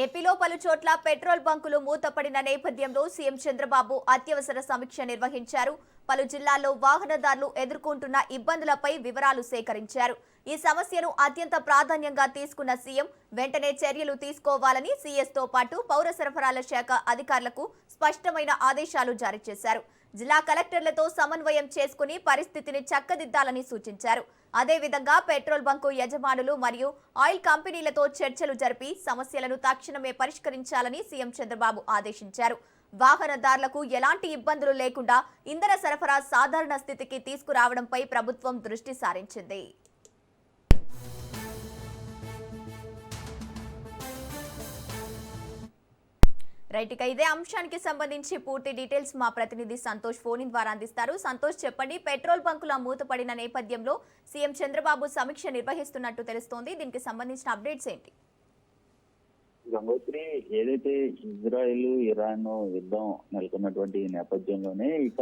ఏపీలో పలు చోట్ల పెట్రోల్ బంకులు మూతపడిన నేపథ్యంలో సీఎం చంద్రబాబు అత్యవసర సమీక్ష నిర్వహించారు. పలు జిల్లాల్లో వాహనదారులు ఎదుర్కొంటున్న ఇబ్బందులపై వివరాలు సేకరించారు. ఈ సమస్యను అత్యంత ప్రాధాన్యంగా తీసుకున్న సీఎం వెంటనే చర్యలు తీసుకోవాలని సీఎస్తో పాటు పౌర సరఫరాల శాఖ అధికారులకు స్పష్టమైన ఆదేశాలు జారీ చేశారు. జిల్లా కలెక్టర్లతో సమన్వయం చేసుకుని పరిస్థితిని చక్కదిద్దాలని సూచించారు. అదేవిధంగా పెట్రోల్ బంకు యజమానులు మరియు ఆయిల్ కంపెనీలతో చర్చలు జరిపి సమస్యలను తక్షణమే పరిష్కరించాలని సీఎం చంద్రబాబు ఆదేశించారు. వాహనదారులకు ఎలాంటి ఇబ్బందులు లేకుండా ఇంధన సరఫరా సాధారణ స్థితికి తీసుకురావడంపై ప్రభుత్వం దృష్టి సారించింది. రైట్, ఇక ఇదే అంశానికి సంబంధించి పూర్తి డీటెయిల్స్ మా ప్రతినిధి సంతోష్ ఫోన్ ద్వారా అందిస్తారు. సంతోష్, చెప్పండి, పెట్రోల్ బంకుల మూతపడిన నేపథ్యంలో సీఎం చంద్రబాబు సమీక్ష నిర్వహిస్తున్నట్టు తెలుస్తోంది. దీనికి సంబంధించిన అప్డేట్స్ ఏంటి? గంగోత్రి, ఏదైతే ఇజ్రాయెల్ ఇరాన్ యుద్ధం నెలకొన్నటువంటి నేపథ్యంలోనే ఇక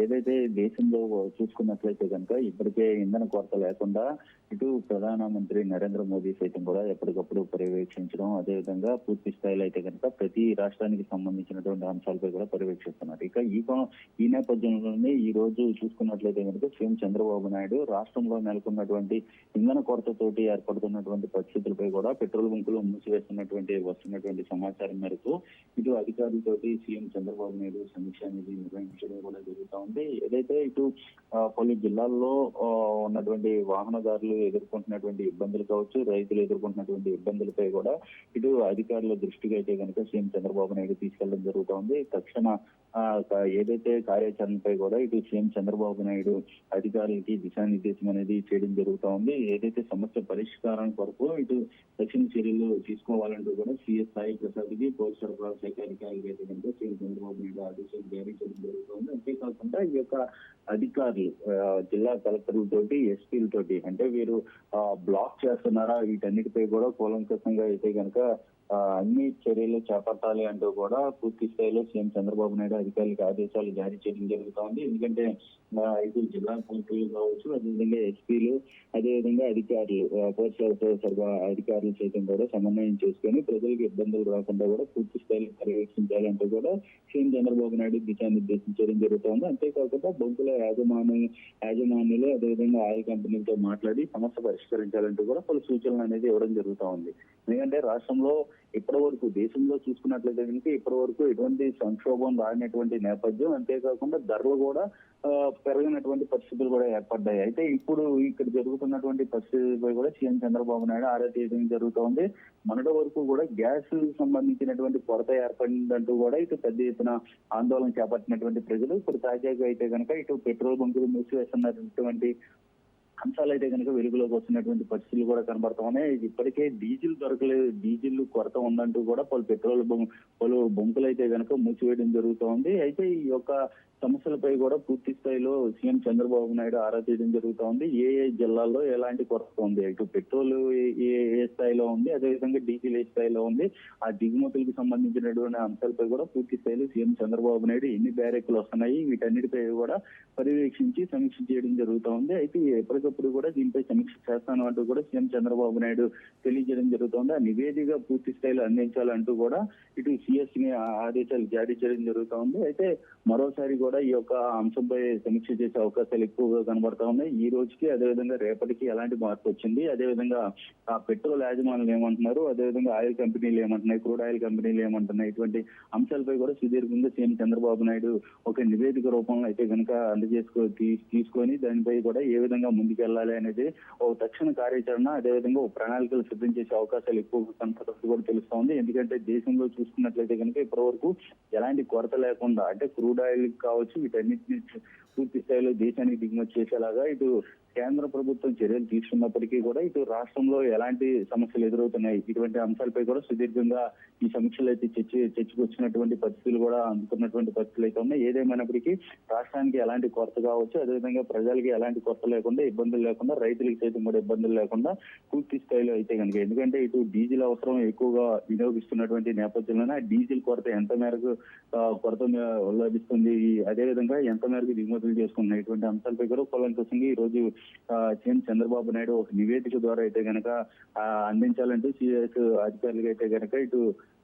ఏదైతే దేశంలో చూసుకున్నట్లయితే కనుక ఇప్పటికే ఇంధన కొరత లేకుండా ఇటు ప్రధానమంత్రి నరేంద్ర మోదీ సైతం కూడా ఎప్పటికప్పుడు పర్యవేక్షించడం, అదేవిధంగా పూర్తి స్థాయిలో అయితే కనుక ప్రతి రాష్ట్రానికి సంబంధించినటువంటి అంశాలపై కూడా పర్యవేక్షిస్తున్నారు. ఇక ఈ నేపథ్యంలోనే ఈ రోజు చూసుకున్నట్లయితే కనుక సీఎం చంద్రబాబు నాయుడు రాష్ట్రంలో నెలకొన్నటువంటి ఇంధన కొరతతోటి ఏర్పడుతున్నటువంటి పరిస్థితులపై కూడా పెట్రోల్ బంకులు వస్తున్నటువంటి సమాచారం మేరకు ఇటు అధికారులతోటి సీఎం చంద్రబాబు నాయుడు సమీక్ష అనేది నిర్వహించడం కూడా జరుగుతూ ఉంది. ఏదైతే ఇటు పలు జిల్లాల్లో ఉన్నటువంటి వాహనదారులు ఎదుర్కొంటున్నటువంటి ఇబ్బందులు కావచ్చు, రైతులు ఎదుర్కొంటున్నటువంటి ఇబ్బందులపై కూడా ఇటు అధికారుల దృష్టికి అయితే కనుక సీఎం చంద్రబాబు నాయుడు తీసుకెళ్లడం జరుగుతోంది. తక్షణ ఏదైతే కార్యాచరణపై కూడా ఇటు సీఎం చంద్రబాబు నాయుడు అధికారులకి దిశానిర్దేశం అనేది చేయడం జరుగుతూ ఉంది. ఏదైతే సమస్య పరిష్కారం కొరకు ఇటు తక్షణ చర్యలు తీసుకోవాలంటూ కూడా సీఎస్ సాయి ప్రసాద్ కి పౌర సరఫరాల శాఖ అధికారులకి అయితే కనుక సీఎం చంద్రబాబు నాయుడు ఆదేశాలు జారీ చేయడం జరుగుతుంది. అంతేకాకుండా ఈ యొక్క అధికారులు జిల్లా కలెక్టర్లతోటి, ఎస్పీలతోటి అంటే వీరు బ్లాక్ చేస్తున్నారా, వీటన్నిటిపై కూడా కూలంకషంగా అయితే కనుక అన్ని చర్యలు చేపట్టాలి అంటూ కూడా పూర్తి స్థాయిలో సీఎం చంద్రబాబు నాయుడు అధికారులకు ఆదేశాలు జారీ చేయడం జరుగుతోంది. ఎందుకంటే ఇది జిల్లా కలెక్టర్లు కావచ్చు, అదేవిధంగా ఎస్పీలు, అదేవిధంగా అధికారులు, అధికారులు సైతం కూడా సమన్వయం చేసుకుని ప్రజలకు ఇబ్బందులు రాకుండా కూడా పూర్తి స్థాయిలో పర్యవేక్షించాలంటూ కూడా సీఎం చంద్రబాబు నాయుడు దిశానిర్దేశం చేయడం జరుగుతోంది. అంతేకాకుండా బంకుల యాజమాన్యులు అదేవిధంగా ఆయిల్ కంపెనీలతో మాట్లాడి సమస్య పరిష్కరించాలంటూ కూడా పలు సూచనలు అనేది ఇవ్వడం జరుగుతూ ఉంది. ఎందుకంటే రాష్ట్రంలో ఇప్పటి వరకు దేశంలో చూసుకున్నట్లయితే కనుక ఇప్పటి వరకు ఎటువంటి సంక్షోభం రానటువంటి నేపథ్యం, అంతేకాకుండా ధరలు కూడా పెరిగినటువంటి పరిస్థితులు కూడా ఏర్పడ్డాయి. అయితే ఇప్పుడు ఇక్కడ జరుగుతున్నటువంటి పరిస్థితులపై కూడా సీఎం చంద్రబాబు నాయుడు ఆరా తీయడం జరుగుతోంది. మొన్నటి వరకు కూడా గ్యాస్ సంబంధించినటువంటి కొరత ఏర్పడిందంటూ కూడా ఇటు పెద్ద ఎత్తున ఆందోళన చేపట్టినటువంటి ప్రజలు ఇప్పుడు తాజాగా అయితే కనుక ఇటు పెట్రోల్ బంకులు మూసివేస్తున్నటువంటి అంశాలు అయితే కనుక వెలుగులోకి వస్తున్నటువంటి పరిస్థితులు కూడా కనబడతా ఉన్నాయి. ఇప్పటికే డీజిల్ దొరకలేదు, డీజిల్ కొరత ఉందంటూ కూడా పలు బంకులు అయితే కనుక మూసివేయడం జరుగుతోంది. అయితే ఈ యొక్క సమస్యలపై కూడా పూర్తి స్థాయిలో సీఎం చంద్రబాబు నాయుడు ఆరా తీయడం జరుగుతోంది. ఏ జిల్లాల్లో ఎలాంటి కొరత ఉంది, ఇటు పెట్రోల్ ఏ స్థాయిలో ఉంది, అదేవిధంగా డీజిల్ ఏ స్థాయిలో ఉంది, ఆ దిగుమతులకు సంబంధించినటువంటి అంశాలపై కూడా పూర్తి స్థాయిలో సీఎం చంద్రబాబు నాయుడు ఎన్ని బ్యారెక్లు వస్తున్నాయి, వీటన్నిటిపై కూడా పర్యవేక్షించి సమీక్ష చేయడం జరుగుతోంది. అయితే ఎప్పటికప్పుడు కూడా దీనిపై సమీక్ష చేస్తాను అంటూ కూడా సీఎం చంద్రబాబు నాయుడు తెలియజేయడం జరుగుతోంది. ఆ నివేదిక పూర్తి స్థాయిలో అందించాలంటూ కూడా ఇటు సిఎస్ ని ఆదేశాలు జారీ చేయడం జరుగుతోంది. అయితే మరోసారి కూడా ఈ యొక్క అంశంపై సమీక్ష చేసే అవకాశాలు ఎక్కువగా కనబడతా ఉన్నాయి. ఈ రోజుకి అదేవిధంగా రేపటికి ఎలాంటి మార్పు వచ్చింది, అదేవిధంగా ఆ పెట్రోల్ యాజమానులు ఏమంటున్నారు, అదేవిధంగా ఆయిల్ కంపెనీలు ఏమంటున్నాయి, క్రూడ్ ఆయిల్ కంపెనీలు ఏమంటున్నాయి, ఇటువంటి అంశాలపై కూడా సుదీర్ఘంగా సీఎం చంద్రబాబు నాయుడు ఒక నివేదిక రూపంలో అయితే కనుక తీసుకొని దానిపై కూడా ఏ విధంగా ముందుకెళ్లాలి అనేది ఓ తక్షణ కార్యాచరణ, అదేవిధంగా ఓ ప్రణాళికలు సిద్ధం చేసే అవకాశాలు ఎక్కువగా కనపడుతూ కూడా తెలుస్తోంది. ఎందుకంటే దేశంలో చూసుకున్నట్లయితే కనుక ఇప్పటి వరకు ఎలాంటి కొరత లేకుండా అంటే క్రూడ్ ఆయిల్ కావచ్చు, వీటన్నిటిని పూర్తి స్థాయిలో దేశానికి దిగుమతి చేసేలాగా ఇటు కేంద్ర ప్రభుత్వం చర్యలు తీసుకున్నప్పటికీ కూడా ఇటు రాష్ట్రంలో ఎలాంటి సమస్యలు ఎదురవుతున్నాయి, ఇటువంటి అంశాలపై కూడా సుదీర్ఘంగా ఈ సమీక్షలు అయితే చర్చకొచ్చినటువంటి పరిస్థితులు కూడా అందుతున్నటువంటి పరిస్థితులు అయితే ఉన్నాయి. ఏదేమైనప్పటికీ రాష్ట్రానికి ఎలాంటి కొరత కావచ్చు, అదేవిధంగా ప్రజలకి ఎలాంటి కొరత లేకుండా, ఇబ్బందులు లేకుండా, రైతులకి సైతం కూడా ఇబ్బందులు లేకుండా పూర్తి స్థాయిలో అయితే కనుక, ఎందుకంటే ఇటు డీజిల్ అవసరం ఎక్కువగా వినియోగిస్తున్నటువంటి నేపథ్యంలోనే డీజిల్ కొరత ఎంత మేరకు కొరత లభిస్తుంది, అదేవిధంగా ఎంత మేరకు దిగుమతులు చేసుకున్నాయి ఇటువంటి అంశాలపై కూడా కూలంకషంగా ఈ రోజు సీఎం చంద్రబాబు నాయుడు ఒక నివేదిక ద్వారా అయితే గనక అందించాలంటూ సిఐఎస్ అధికారులుగా అయితే గనక ఇటు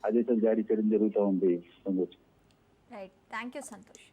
ఆదేశాలు జారీ చేయడం జరుగుతూ ఉంది. Right, thank you Santosh.